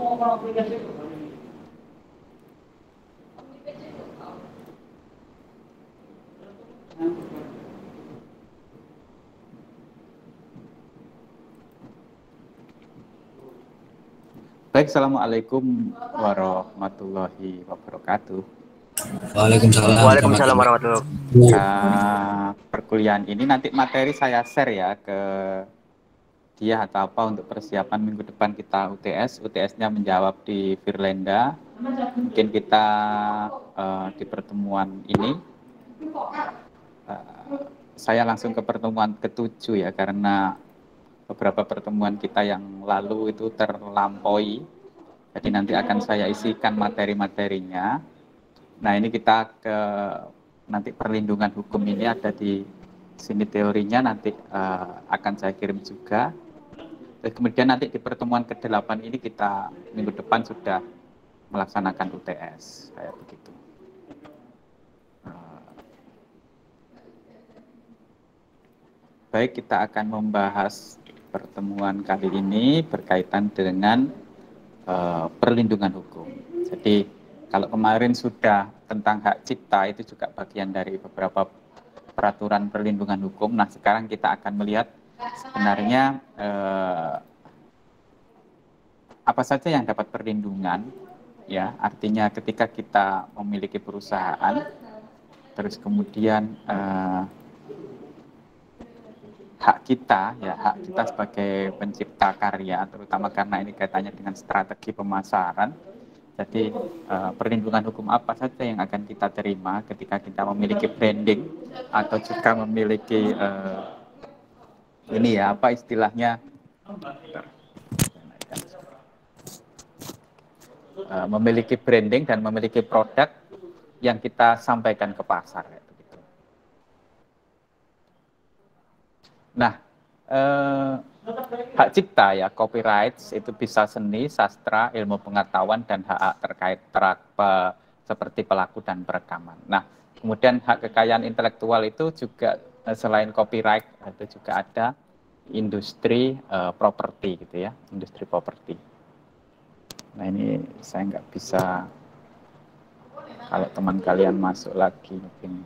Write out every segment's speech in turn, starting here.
Baik, Assalamualaikum warahmatullahi wabarakatuh. Waalaikumsalam Waalaikumsalam warahmatullahi wabarakatuh. Perkuliahan ini nanti materi saya share ya ke dia atau apa untuk persiapan minggu depan kita UTS. UTS-nya menjawab di Firlenda. Mungkin kita di pertemuan ini saya langsung ke pertemuan ke-7 ya, karena beberapa pertemuan kita yang lalu itu terlampaui. Jadi nanti akan saya isikan materi-materinya. Nah, ini kita ke nanti perlindungan hukum ini ada di sini teorinya, nanti akan saya kirim juga. Dan kemudian nanti di pertemuan ke-8 ini kita minggu depan sudah melaksanakan UTS, kayak begitu. Baik, kita akan membahas pertemuan kali ini berkaitan dengan perlindungan hukum. Jadi kalau kemarin sudah tentang hak cipta, itu juga bagian dari beberapa peraturan perlindungan hukum. Nah, sekarang kita akan melihat sebenarnya apa saja yang dapat perlindungan, ya. Artinya ketika kita memiliki perusahaan, terus kemudian hak kita, ya, hak kita sebagai pencipta karya, terutama karena ini kaitannya dengan strategi pemasaran. Jadi perlindungan hukum apa saja yang akan kita terima ketika kita memiliki branding atau juga memiliki ini ya, apa istilahnya, memiliki branding dan memiliki produk yang kita sampaikan ke pasar. Nah, hak cipta ya, copyright itu bisa seni, sastra, ilmu pengetahuan, dan hak terkait seperti pelaku dan perekaman. Nah, kemudian hak kekayaan intelektual itu juga selain copyright itu juga ada industri properti gitu ya, industri properti. Nah, ini saya nggak bisa, kalau teman kalian masuk lagi mungkin.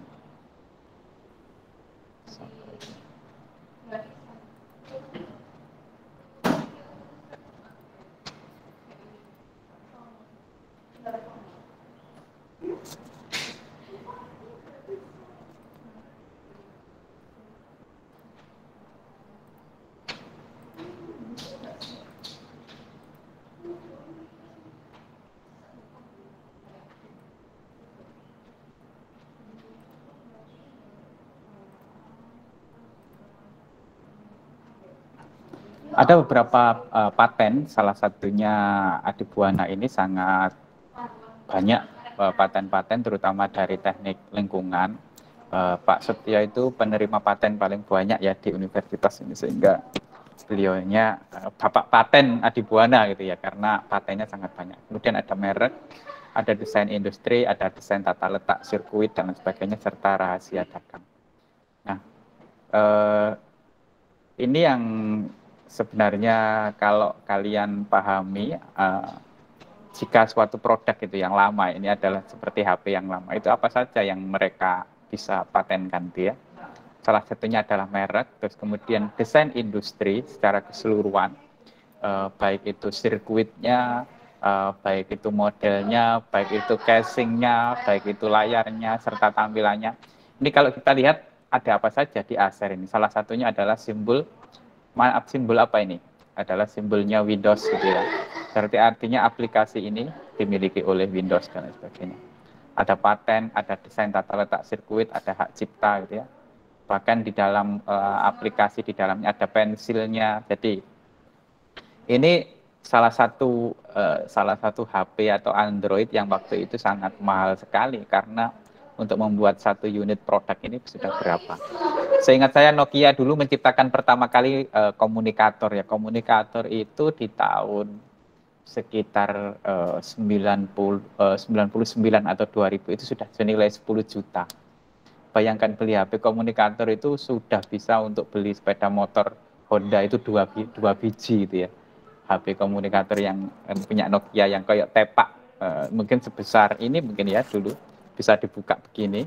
Ada beberapa paten, salah satunya Adibuana ini sangat banyak paten-paten, terutama dari teknik lingkungan. Pak Setio itu penerima paten paling banyak ya di universitas ini, sehingga beliaunya bapak paten Adibuana gitu ya, karena patennya sangat banyak. Kemudian ada merek, ada desain industri, ada desain tata letak sirkuit dan sebagainya, serta rahasia dagang. Nah, ini yang sebenarnya kalau kalian pahami, jika suatu produk itu yang lama, ini adalah seperti HP yang lama, itu apa saja yang mereka bisa patenkan dia. Salah satunya adalah merek, terus kemudian desain industri secara keseluruhan, baik itu sirkuitnya, baik itu modelnya, baik itu casingnya, baik itu layarnya, serta tampilannya. Ini kalau kita lihat ada apa saja di Acer ini. Salah satunya adalah simbol apa ini? Adalah simbolnya Windows gitu ya. Berarti artinya aplikasi ini dimiliki oleh Windows dan sebagainya. Ada paten, ada desain tata letak sirkuit, ada hak cipta gitu ya. Bahkan di dalam aplikasi di dalamnya ada pensilnya. Jadi ini salah satu HP atau Android yang waktu itu sangat mahal sekali, karena untuk membuat satu unit produk ini sudah berapa. Seingat saya Nokia dulu menciptakan pertama kali komunikator ya. Komunikator itu di tahun sekitar 99 atau 2000 itu sudah senilai 10 juta. Bayangkan beli HP komunikator itu sudah bisa untuk beli sepeda motor Honda itu dua biji gitu ya. HP komunikator yang punya Nokia yang kayak tepak, mungkin sebesar ini mungkin ya dulu, bisa dibuka begini,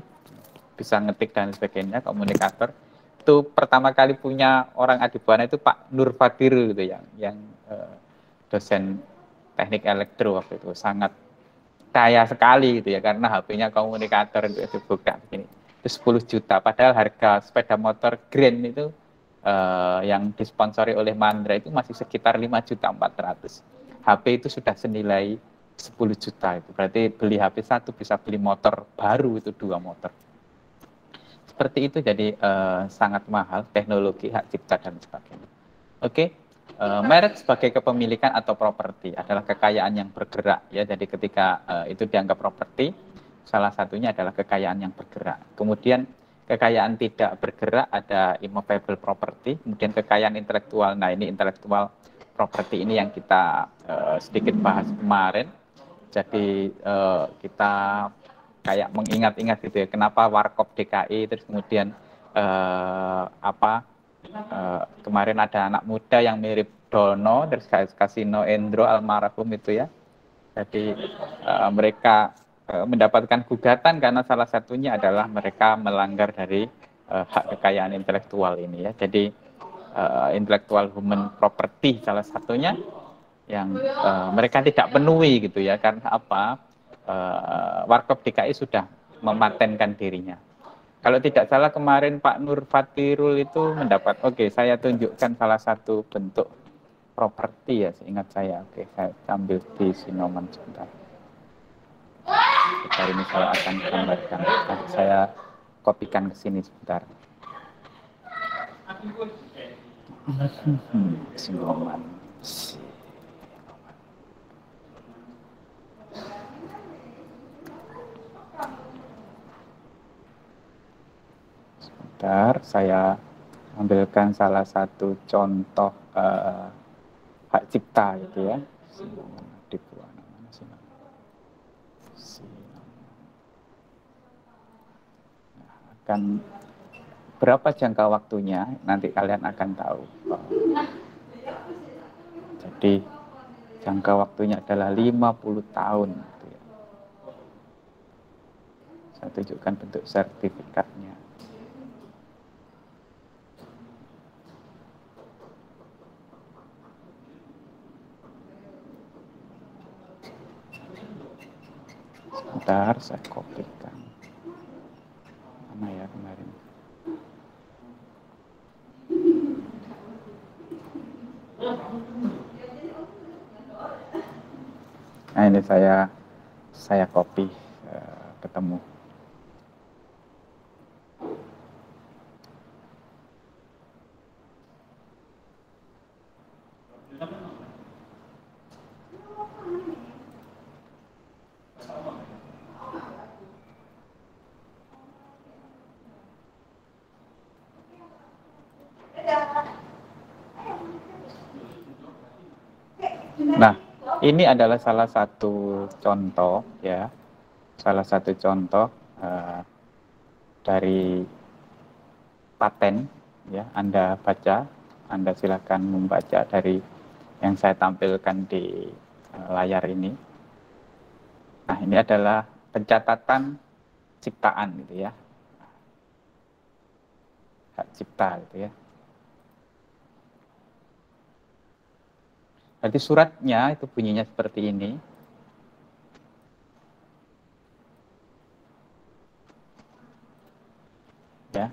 bisa ngetik dan sebagainya, komunikator. Itu pertama kali punya orang Adibuana itu Pak Nur Fadir gitu yang dosen teknik elektro waktu itu, sangat kaya sekali gitu ya, karena HP-nya komunikator itu dibuka begini. Itu 10 juta, padahal harga sepeda motor Grand itu yang disponsori oleh Mandra itu masih sekitar 5.400.000. HP itu sudah senilai 10 juta, itu berarti beli HP satu bisa beli motor baru itu 2 motor. Seperti itu, jadi sangat mahal teknologi, hak cipta dan sebagainya. Oke. Merek sebagai kepemilikan atau properti adalah kekayaan yang bergerak ya. Jadi ketika itu dianggap properti, salah satunya adalah kekayaan yang bergerak. Kemudian kekayaan tidak bergerak ada immovable property, kemudian kekayaan intelektual. Nah, ini intellectual property ini yang kita sedikit bahas kemarin. Jadi kita kayak mengingat-ingat gitu ya, kenapa Warkop DKI, terus kemudian kemarin ada anak muda yang mirip Dono, terus Kasino Endro almarhum itu ya. Jadi mereka mendapatkan gugatan karena salah satunya adalah mereka melanggar dari hak kekayaan intelektual ini ya. Jadi intellectual human property salah satunya yang mereka tidak penuhi gitu ya. Karena apa? Warkop DKI sudah mematenkan dirinya. Kalau tidak salah kemarin Pak Nur Fatirul itu mendapat, oke, saya tunjukkan salah satu bentuk properti ya, seingat saya. Oke, saya ambil di Sinoman sebentar. Sebentar ini saya akan gambarkan. Saya kopikan ke sini sebentar. Sinoman. Saya ambilkan salah satu contoh hak cipta itu ya. Akan berapa jangka waktunya nanti kalian akan tahu. Jadi jangka waktunya adalah 50 tahun. Gitu ya. Saya tunjukkan bentuk sertifikatnya. Sebentar, saya kopikan. Mana ya kemarin? Nah, ini saya copy, ketemu. Nah, ini adalah salah satu contoh ya, salah satu contoh dari paten ya. Anda baca, Anda silakan membaca dari yang saya tampilkan di layar ini. Nah, ini adalah pencatatan ciptaan gitu ya, hak cipta gitu ya. Berarti suratnya itu bunyinya seperti ini. Ya.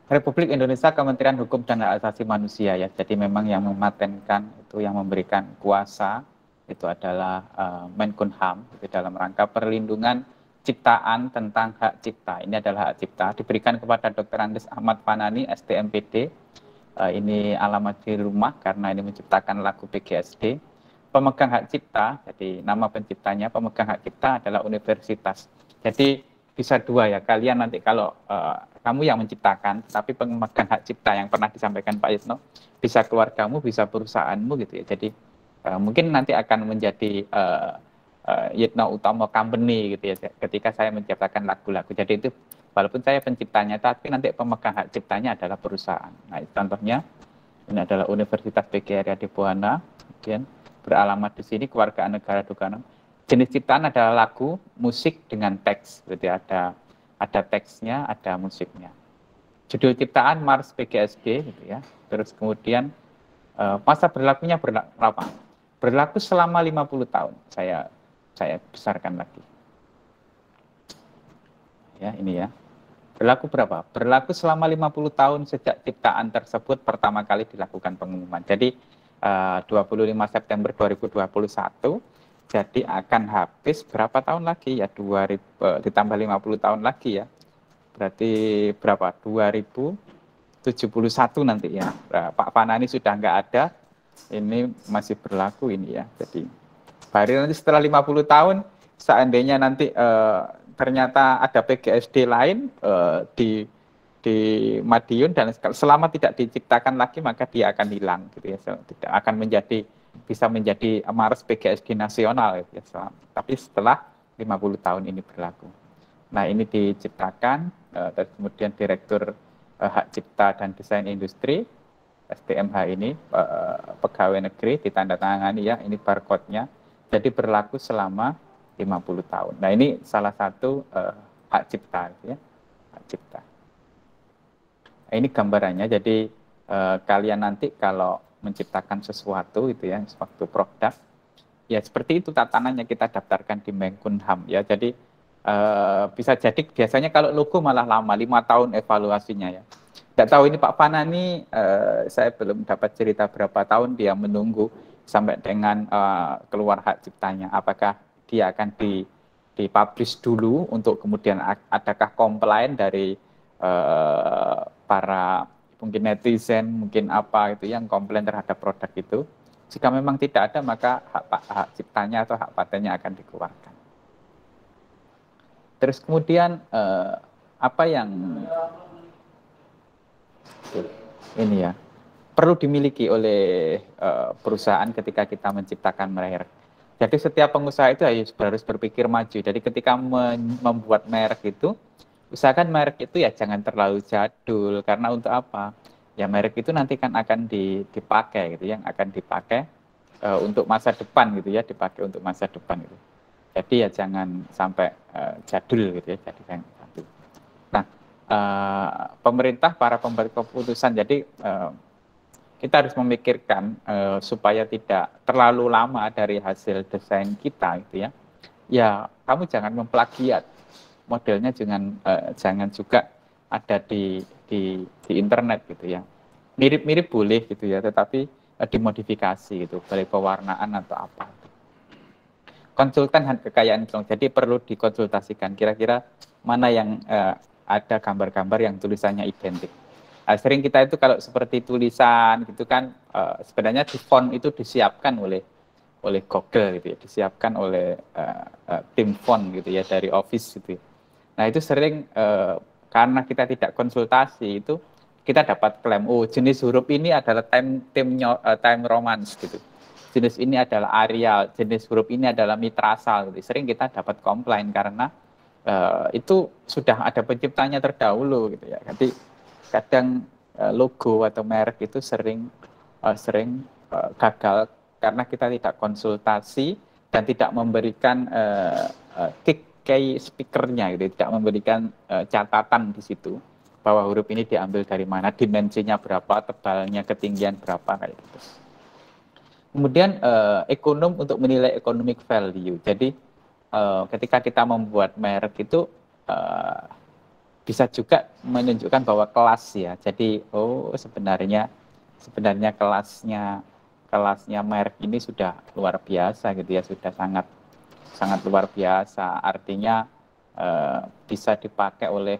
Republik Indonesia Kementerian Hukum dan Hak Asasi Manusia ya. Jadi memang yang mematenkan itu, yang memberikan kuasa itu adalah Menkumham itu dalam rangka perlindungan ciptaan tentang hak cipta. Ini adalah hak cipta diberikan kepada Dr. Andes Ahmad Fanani, STMPD. Ini alamat di rumah karena ini menciptakan lagu PGSD. Pemegang hak cipta, jadi nama penciptanya pemegang hak cipta adalah universitas. Jadi bisa dua ya, kalian nanti kalau kamu yang menciptakan, tapi pemegang hak cipta yang pernah disampaikan Pak Yitno, bisa keluargamu, bisa perusahaanmu gitu ya. Jadi mungkin nanti akan menjadi Yitno Utomo Company gitu ya, ketika saya menciptakan lagu-lagu. Jadi itu walaupun saya penciptanya, tapi nanti pemegang hak ciptanya adalah perusahaan. Nah, contohnya ini adalah Universitas PGRI Adibuana, Kemudian beralamat di sini Kewargaan Negara Dukanong. Jenis ciptaan adalah lagu, musik dengan teks. Berarti ada teksnya, ada musiknya. Judul ciptaan Mars PGSD gitu ya. Terus kemudian masa berlakunya berapa? Berlaku selama 50 tahun. Saya besarkan lagi. Ya, ini ya. Berlaku berapa? Berlaku selama 50 tahun sejak ciptaan tersebut pertama kali dilakukan pengumuman. Jadi 25 September 2021, jadi akan habis berapa tahun lagi ya? 2000 ditambah 50 tahun lagi ya. Berarti berapa? 2071 nanti ya. Pak Fanani sudah nggak ada. Ini masih berlaku ini ya. Jadi hari nanti setelah 50 tahun, seandainya nanti ternyata ada PGSD lain di Madiun dan selama tidak diciptakan lagi maka dia akan hilang gitu ya. Tidak akan bisa menjadi Mars PGSD nasional gitu ya. Tapi setelah 50 tahun ini berlaku. Nah, ini diciptakan dan kemudian Direktur Hak Cipta dan Desain Industri STMH ini pegawai negeri ditandatangani ya, ini barcode-nya. Jadi berlaku selama 50 tahun. Nah, ini salah satu hak cipta ya. Hak cipta. Nah, ini gambarannya. Jadi kalian nanti kalau menciptakan sesuatu itu ya, suatu produk ya seperti itu tatanannya, kita daftarkan di Menkumham ya. Jadi bisa jadi biasanya kalau logo malah lama, 5 tahun evaluasinya ya. Tidak tahu ini Pak Fanani, saya belum dapat cerita berapa tahun dia menunggu sampai dengan keluar hak ciptanya. Apakah dia akan dipublish dulu untuk kemudian adakah komplain dari para mungkin netizen, mungkin apa itu yang komplain terhadap produk itu. Jika memang tidak ada, maka hak ciptanya atau hak patennya akan dikeluarkan. Terus kemudian apa yang ini ya perlu dimiliki oleh perusahaan ketika kita menciptakan merek. Jadi setiap pengusaha itu harus berpikir maju. Jadi ketika membuat merek itu, usahakan merek itu ya jangan terlalu jadul. Karena untuk apa? Ya merek itu nanti kan akan dipakai gitu, yang akan dipakai untuk masa depan gitu ya, dipakai untuk masa depan gitu. Jadi ya jangan sampai jadul gitu ya. Jadi jangan jadul. Nah, pemerintah, para pembuat keputusan, jadi kita harus memikirkan supaya tidak terlalu lama dari hasil desain kita gitu ya. Ya, kamu jangan memplagiat. Modelnya jangan juga ada di internet gitu ya. Mirip-mirip boleh gitu ya, tetapi dimodifikasi gitu, boleh pewarnaan atau apa. Konsultan kekayaan intelektual, jadi perlu dikonsultasikan kira-kira mana yang ada gambar-gambar yang tulisannya identik. Sering kita itu kalau seperti tulisan gitu kan sebenarnya di font itu disiapkan oleh Google gitu ya, disiapkan oleh tim font gitu ya dari Office gitu. Nah itu sering karena kita tidak konsultasi itu kita dapat klaim, oh jenis huruf ini adalah time romance gitu. Jenis ini adalah Arial, jenis huruf ini adalah Mitrasal gitu. Sering kita dapat komplain karena itu sudah ada penciptanya terdahulu gitu ya. Jadi kadang logo atau merek itu sering gagal karena kita tidak konsultasi dan tidak memberikan key speakernya gitu, tidak memberikan catatan di situ bahwa huruf ini diambil dari mana, dimensinya berapa, tebalnya, ketinggian berapa kayak gitu. Kemudian ekonom untuk menilai economic value. Jadi ketika kita membuat merek itu bisa juga menunjukkan bahwa kelas ya. Jadi sebenarnya kelasnya merek ini sudah luar biasa gitu ya, sudah sangat luar biasa. Artinya bisa dipakai oleh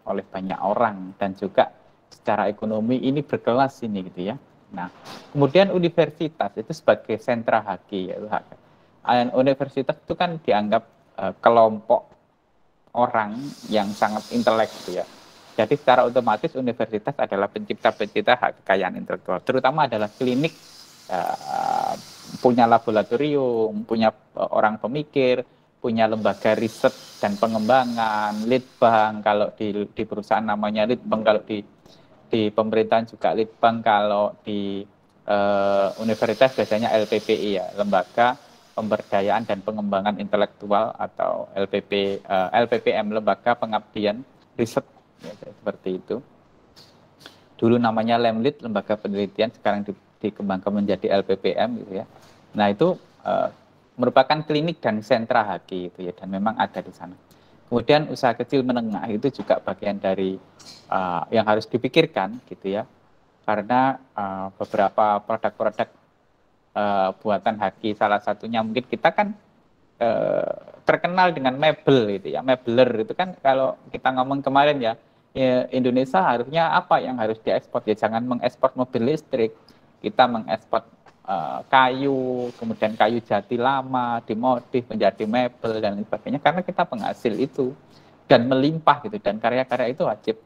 banyak orang dan juga secara ekonomi ini berkelas ini gitu ya. Nah, kemudian universitas itu sebagai sentra haki ya. Universitas itu kan dianggap kelompok orang yang sangat intelek gitu ya. Jadi secara otomatis universitas adalah pencipta hak kekayaan intelektual. Terutama adalah klinik, punya laboratorium, punya orang pemikir, punya lembaga riset dan pengembangan, litbang kalau di perusahaan namanya litbang, kalau di pemerintahan juga litbang, kalau di universitas biasanya LPPI ya, Lembaga Pemberdayaan dan Pengembangan Intelektual, atau LPPM, Lembaga Pengabdian Riset, ya, seperti itu. Dulu namanya Lemlit, Lembaga Penelitian, sekarang dikembangkan menjadi LPPM gitu ya. Nah itu merupakan klinik dan sentra HQ itu ya, dan memang ada di sana. Kemudian usaha kecil menengah itu juga bagian dari yang harus dipikirkan gitu ya, karena beberapa produk-produk buatan HQ, salah satunya mungkin kita kan terkenal dengan mebel gitu ya, mebeler itu kan, kalau kita ngomong kemarin ya, Indonesia harusnya apa yang harus diekspor ya, jangan mengekspor mobil listrik, kita mengekspor kayu, kemudian kayu jati lama dimodif menjadi mebel dan sebagainya, karena kita penghasil itu dan melimpah gitu, dan karya-karya itu wajib,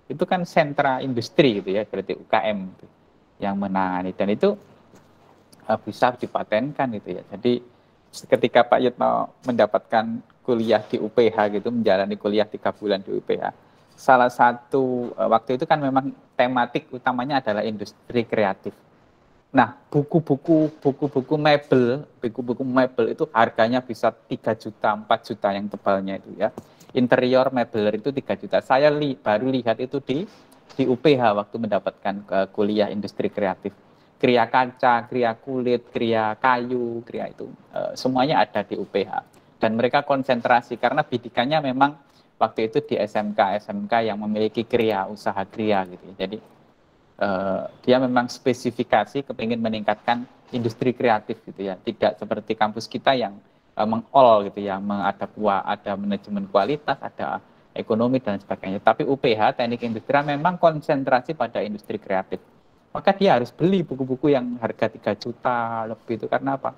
itu kan sentra industri gitu ya, berarti UKM gitu, yang menangani, dan itu bisa dipatenkan gitu ya. Jadi ketika Pak Yitno mendapatkan kuliah di UPH gitu, menjalani kuliah 3 bulan di UPH, salah satu waktu itu kan memang tematik utamanya adalah industri kreatif. Nah, buku-buku mebel itu harganya bisa 3 juta, 4 juta yang tebalnya itu ya. Interior mebeler itu 3 juta. Saya baru lihat itu di UPH waktu mendapatkan kuliah industri kreatif. Kria kaca, kria kulit, kria kayu, kria itu semuanya ada di UPH. Dan mereka konsentrasi karena bidikannya memang waktu itu di SMK yang memiliki kria, usaha kria gitu. Jadi dia memang spesifikasi kepingin meningkatkan industri kreatif gitu ya. Tidak seperti kampus kita yang meng-all gitu ya, ada manajemen kualitas, ada ekonomi dan sebagainya. Tapi UPH, Teknik Industrial, memang konsentrasi pada industri kreatif. Maka dia harus beli buku-buku yang harga 3 juta lebih itu, karena apa?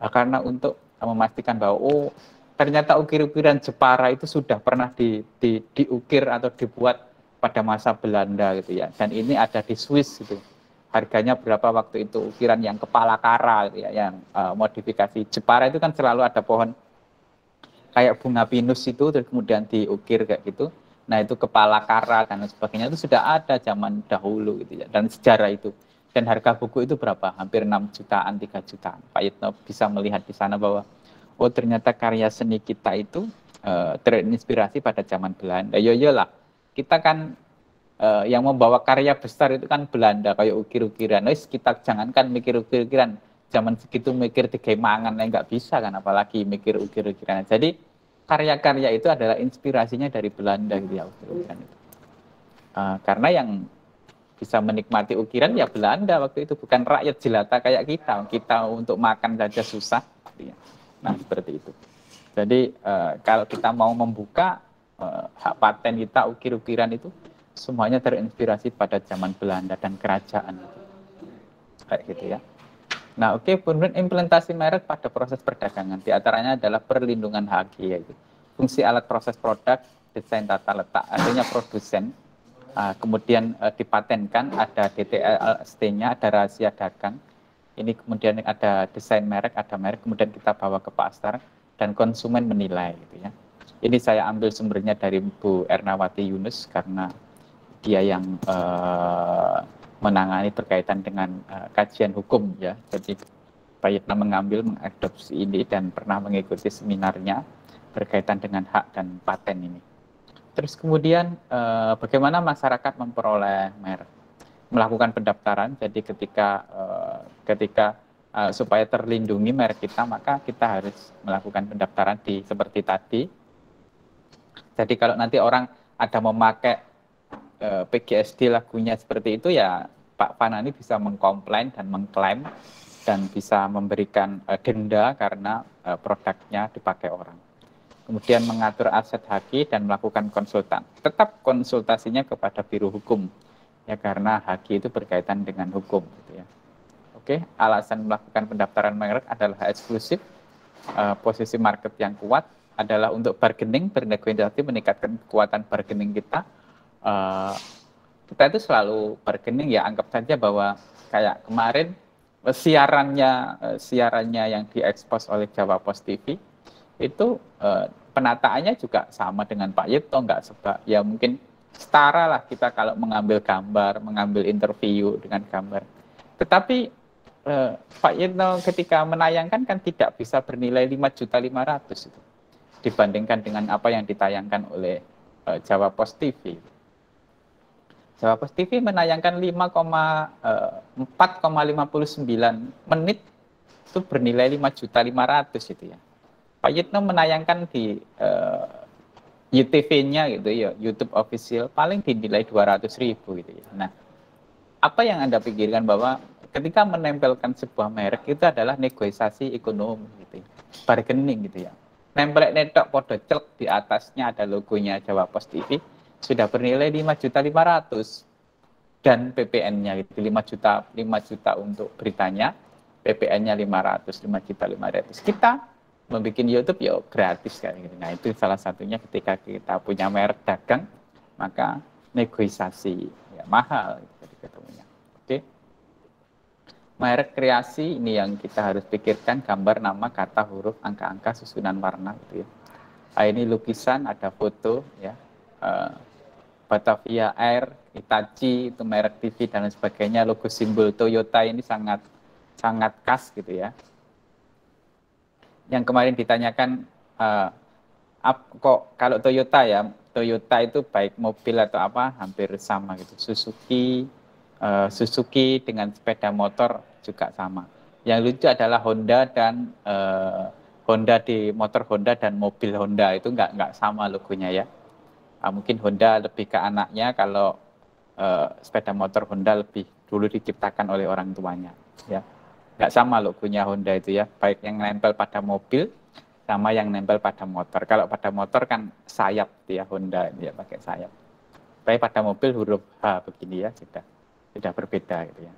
Karena untuk memastikan bahwa ternyata ukir-ukiran Jepara itu sudah pernah diukir atau dibuat pada masa Belanda gitu ya. Dan ini ada di Swiss gitu. Harganya berapa waktu itu, ukiran yang kepala kara gitu ya, yang modifikasi. Jepara itu kan selalu ada pohon kayak bunga pinus itu, terus kemudian diukir kayak gitu. Nah itu kepala kara dan sebagainya itu sudah ada zaman dahulu gitu ya, dan sejarah itu. Dan harga buku itu berapa? Hampir 6 jutaan, 3 jutaan. Pak Yitno bisa melihat di sana bahwa ternyata karya seni kita itu terinspirasi pada zaman Belanda. Yoyolah, kita kan yang membawa karya besar itu kan Belanda, kayak ukir-ukiran. Kita jangankan mikir ukir-ukiran, zaman segitu mikir tiga mangan nggak bisa kan, apalagi mikir ukir-ukiran. Jadi karya-karya itu adalah inspirasinya dari Belanda gitu ya, ukir-ukiran itu. Karena yang bisa menikmati ukiran ya Belanda waktu itu, bukan rakyat jelata kayak kita untuk makan saja susah gitu ya. Nah seperti itu. Jadi kalau kita mau membuka hak paten kita, ukir-ukiran itu semuanya terinspirasi pada zaman Belanda dan kerajaan kayak gitu ya. Nah kemudian implementasi merek pada proses perdagangan, diantaranya adalah perlindungan HQ, yaitu fungsi alat proses produk, desain tata letak, adanya produsen, kemudian dipatenkan, ada DTLST-nya, ada rahasia dagang, ini kemudian ada desain merek, ada merek, kemudian kita bawa ke pasar dan konsumen menilai gitu ya. Ini saya ambil sumbernya dari Bu Ernawati Yunus karena dia yang menangani berkaitan dengan kajian hukum ya. Jadi Pak Yitno mengadopsi ini dan pernah mengikuti seminarnya berkaitan dengan hak dan paten ini. Terus kemudian bagaimana masyarakat memperoleh merek, melakukan pendaftaran. Jadi ketika supaya terlindungi merek kita, maka kita harus melakukan pendaftaran seperti tadi. Jadi kalau nanti orang ada memakai PGSD lagunya seperti itu ya, Pak Fanani bisa mengkomplain dan mengklaim dan bisa memberikan denda karena produknya dipakai orang. Kemudian mengatur aset HQ dan melakukan konsultan. Tetap konsultasinya kepada Biro Hukum ya, karena HQ itu berkaitan dengan hukum gitu ya. Oke, alasan melakukan pendaftaran merek adalah eksklusif, posisi market yang kuat, adalah untuk bargaining, bernegosiasi, meningkatkan kekuatan bargaining kita. Kita itu selalu bargaining ya, anggap saja bahwa kayak kemarin siarannya yang diekspos oleh Jawa Post TV itu penataannya juga sama dengan Pak Yitno, nggak sebab ya, mungkin setara lah kita kalau mengambil gambar, mengambil interview dengan gambar. Tetapi Pak Yitno ketika menayangkan kan tidak bisa bernilai 5.500.000 itu dibandingkan dengan apa yang ditayangkan oleh Jawa Pos TV. Jawa Pos TV menayangkan 4,59 menit itu bernilai 5.500.000 itu ya. Pak Yitno menayangkan di UTV-nya gitu ya, YouTube official paling dinilai 200.000 gitu ya. Nah, apa yang Anda pikirkan bahwa ketika menempelkan sebuah merek itu adalah negosiasi ekonomi gitu ya, bargaining gitu ya. Nempel netok podo celek di atasnya ada logonya Jawa Pos TV sudah bernilai 5.500.000 dan PPN-nya itu 5 juta untuk beritanya, PPN-nya 5.500.000. Kita membuat YouTube ya gratis kayak gitu. Nah, itu salah satunya ketika kita punya merek dagang, maka negosiasi ya mahal gitu ketemunya. Oke. Merek kreasi ini yang kita harus pikirkan, gambar, nama, kata, huruf, angka-angka, susunan warna gitu ya. Ini lukisan, ada foto ya. Batavia Air, Hitachi, itu merek TV dan lain sebagainya, logo simbol Toyota ini sangat khas gitu ya. Yang kemarin ditanyakan kok kalau Toyota ya, Toyota itu baik mobil atau apa hampir sama gitu. Suzuki dengan sepeda motor juga sama. Yang lucu adalah Honda dan Honda di motor Honda dan mobil Honda itu nggak sama logonya ya. Mungkin Honda lebih ke anaknya, kalau sepeda motor Honda lebih dulu diciptakan oleh orang tuanya ya. Nggak sama logonya Honda itu ya, baik yang nempel pada mobil sama yang nempel pada motor. Kalau pada motor kan sayap ya, Honda ya pakai sayap. Tapi pada mobil huruf H begini ya, sudah berbeda gitu ya.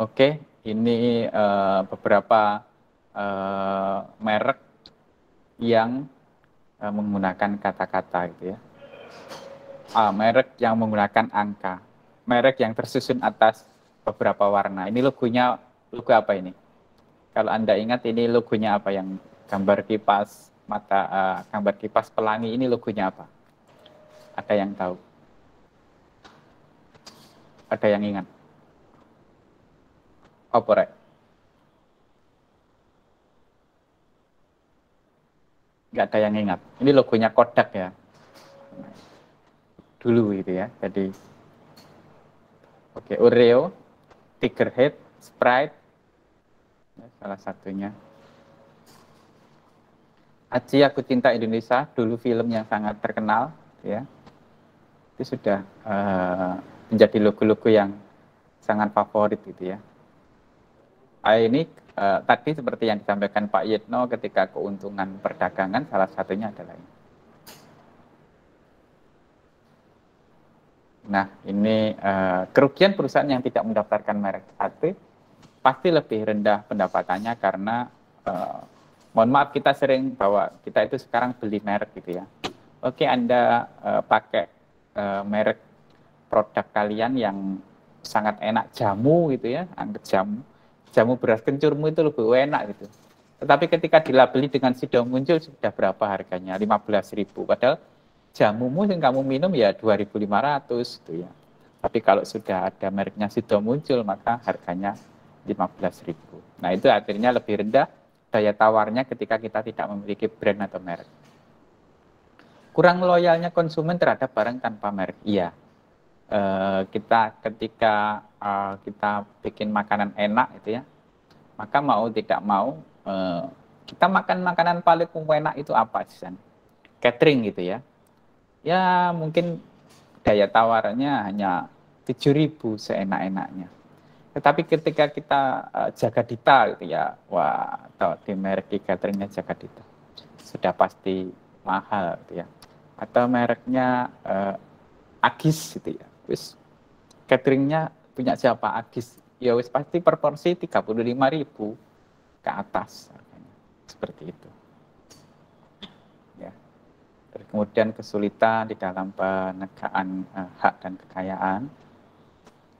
Oke, ini beberapa merek yang menggunakan kata-kata gitu ya. Merek yang menggunakan angka, merek yang tersusun atas beberapa warna. Ini logonya, logo apa ini? Kalau Anda ingat ini logonya apa, yang gambar kipas gambar kipas pelangi, ini logonya apa? Ada yang tahu? Ada yang ingat? Apa rek? Nggak ada yang ingat. Ini logonya Kodak ya. Dulu gitu ya. Jadi oke, Oreo, Tigerhead, Sprite, salah satunya. Aci Aku Cinta Indonesia, dulu film yang sangat terkenal ya. Itu sudah menjadi logo-logo yang sangat favorit gitu ya. Ini tadi seperti yang disampaikan Pak Yitno, ketika keuntungan perdagangan salah satunya adalah ini. Nah, ini kerugian perusahaan yang tidak mendaftarkan merek satu pasti lebih rendah pendapatannya karena mohon maaf, kita sering bahwa kita itu sekarang beli merek gitu ya. Oke, Anda pakai merek produk kalian yang sangat enak, jamu gitu ya, anggap jamu beras kencurmu itu lebih enak gitu. Tetapi ketika dilabeli dengan Sido Muncul sudah berapa harganya? 15.000. Padahal jamumu yang kamu minum ya 2.500 gitu ya. Tapi kalau sudah ada mereknya Sido Muncul maka harganya 15.000. Nah, itu akhirnya lebih rendah daya tawarnya ketika kita tidak memiliki brand atau merek. Kurang loyalnya konsumen terhadap barang tanpa merek. Iya. Kita ketika kita bikin makanan enak gitu ya, maka mau tidak mau kita makan makanan paling enak itu apa sih? Catering gitu ya. Ya mungkin daya tawarnya hanya 7.000 seenak-enaknya. Tetapi ketika kita Jaga Dita gitu ya, wah, atau di merek di cateringnya Jaga Dita sudah pasti mahal gitu ya. Atau mereknya Agis gitu ya, wis cateringnya punya siapa, Agis, ya wis pasti per porsi 35.000 ke atas harganya. Seperti itu ya. Terus kemudian kesulitan di dalam penegakan hak dan kekayaan.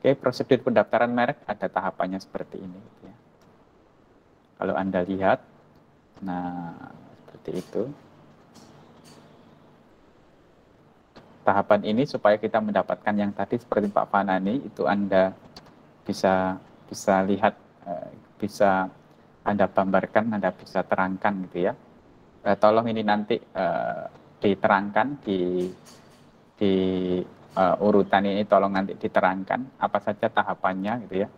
Oke, prosedur pendaftaran merek ada tahapannya seperti ini ya. Kalau Anda lihat, nah seperti itu. Tahapan ini supaya kita mendapatkan yang tadi seperti Pak Fanani, itu Anda bisa bisa lihat, bisa Anda gambarkan, Anda bisa terangkan gitu ya. Tolong ini nanti diterangkan di urutan ini, tolong nanti diterangkan apa saja tahapannya gitu ya.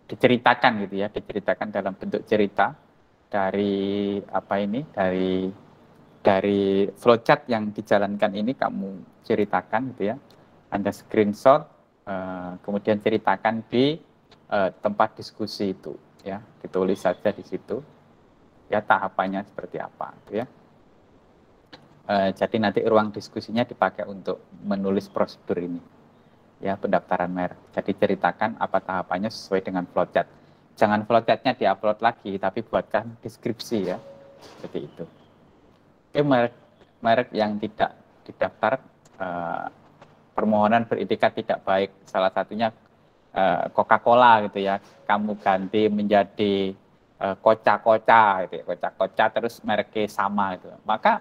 Diceritakan gitu ya, diceritakan dalam bentuk cerita dari apa ini, dari flowchart yang dijalankan ini kamu ceritakan gitu ya. Anda screenshot, kemudian ceritakan di tempat diskusi itu ya, ditulis saja di situ ya tahapannya seperti apa gitu ya. Jadi nanti ruang diskusinya dipakai untuk menulis prosedur ini ya, pendaftaran merek. Jadi ceritakan apa tahapannya sesuai dengan flowchart. Jangan flowchartnya diupload lagi, tapi buatkan deskripsi ya, seperti itu. Merek yang tidak didaftar, permohonan beretikat tidak baik, salah satunya Coca-Cola gitu ya, kamu ganti menjadi Koca-Koca gitu ya, Koca-Koca terus mereknya sama gitu, maka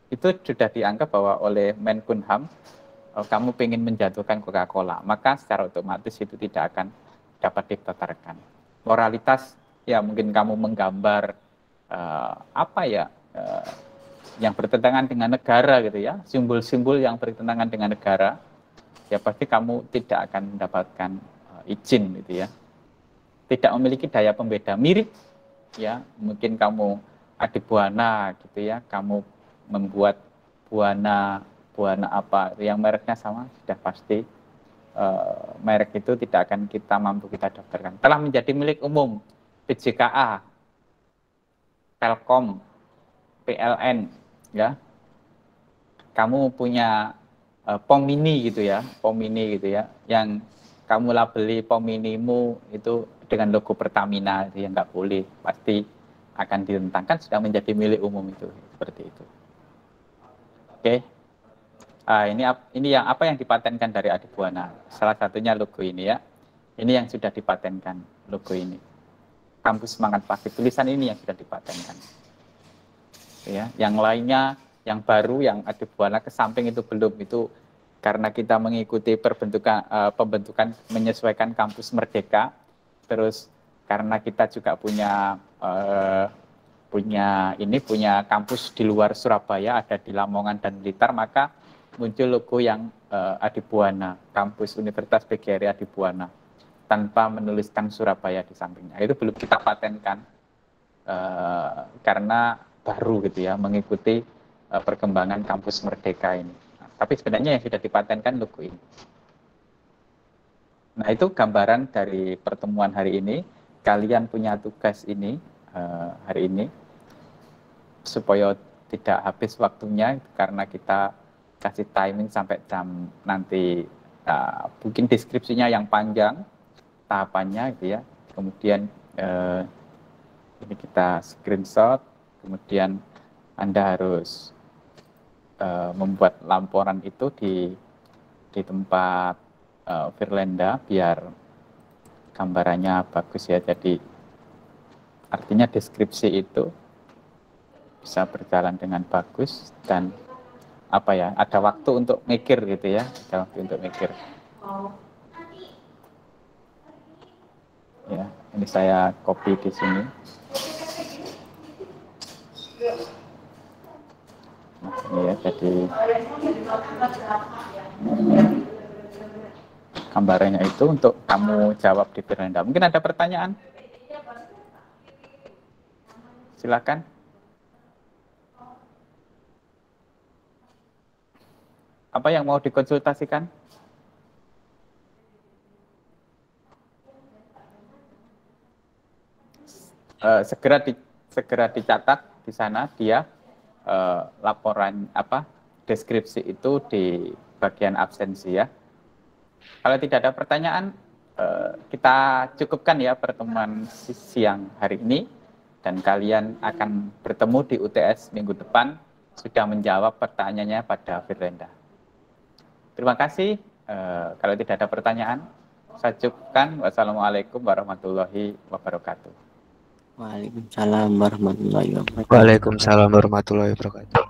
itu sudah dianggap bahwa oleh Menkumham kamu ingin menjatuhkan Coca-Cola, maka secara otomatis itu tidak akan dapat didaftarkan. Moralitas ya mungkin kamu menggambar apa ya yang bertentangan dengan negara gitu ya, simbol-simbol yang bertentangan dengan negara, ya pasti kamu tidak akan mendapatkan izin gitu ya. Tidak memiliki daya pembeda, mirip ya, mungkin kamu adibuana gitu ya, kamu membuat buana apa yang mereknya sama, sudah pasti merek itu tidak akan kita mampu kita daftarkan. Telah menjadi milik umum PJKA, Telkom, PLN ya. Kamu punya POM mini gitu ya, POM mini gitu ya, yang kamu labeli POM minimu itu dengan logo Pertamina, itu yang nggak boleh, pasti akan ditentangkan, sudah menjadi milik umum itu, seperti itu. Oke. Ini yang apa yang dipatenkan dari Adibuana. Salah satunya logo ini ya. Ini yang sudah dipatenkan, logo ini. Kampus Semangat Pagi, tulisan ini yang sudah dipatenkan. Ya, yang lainnya, yang baru, yang Adibuana ke samping itu belum, itu karena kita mengikuti pembentukan menyesuaikan kampus Merdeka, terus karena kita juga punya kampus di luar Surabaya, ada di Lamongan dan Blitar, maka muncul logo yang Adibuana, kampus Universitas PGRI Adibuana, tanpa menuliskan Surabaya di sampingnya. Itu belum kita patenkan karena baru gitu ya, mengikuti perkembangan kampus Merdeka ini. Tapi sebenarnya yang sudah dipatenkan logo ini. Nah, itu gambaran dari pertemuan hari ini. Kalian punya tugas ini hari ini supaya tidak habis waktunya, karena kita kasih timing sampai jam nanti, mungkin deskripsinya yang panjang tahapannya gitu ya. Kemudian ini kita screenshot, kemudian Anda harus membuat laporan itu di tempat Firlenda biar gambarannya bagus ya. Jadi artinya deskripsi itu bisa berjalan dengan bagus dan apa ya, ada waktu untuk mikir gitu ya, ada waktu untuk mikir. Ya, ini saya copy di sini. Nah, ini ya, jadi gambarannya itu untuk kamu jawab di Firlenda. Mungkin ada pertanyaan? Silakan. Apa yang mau dikonsultasikan? Segera dicatat di sana dia laporan deskripsi itu di bagian absensi ya. Kalau tidak ada pertanyaan, kita cukupkan ya pertemuan siang hari ini, dan kalian akan bertemu di UTS minggu depan sudah menjawab pertanyaannya pada Firlenda. Terima kasih. Kalau tidak ada pertanyaan, saya cukupkan. Wassalamualaikum warahmatullahi wabarakatuh. Waalaikumsalam warahmatullahi wabarakatuh. Waalaikumsalam warahmatullahi wabarakatuh.